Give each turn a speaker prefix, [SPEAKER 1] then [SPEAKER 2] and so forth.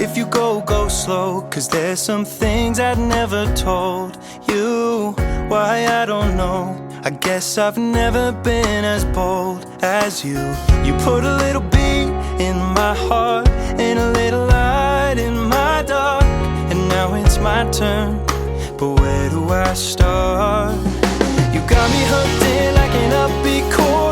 [SPEAKER 1] If you go slow, 'cause there's some things I'd never told you. Why, I don't know. I guess I've never been as bold as you. You put a little beat in my heart and a little light in my dark. And now it's my turn, but where do I start? You got me hooked in like an upbeat chord.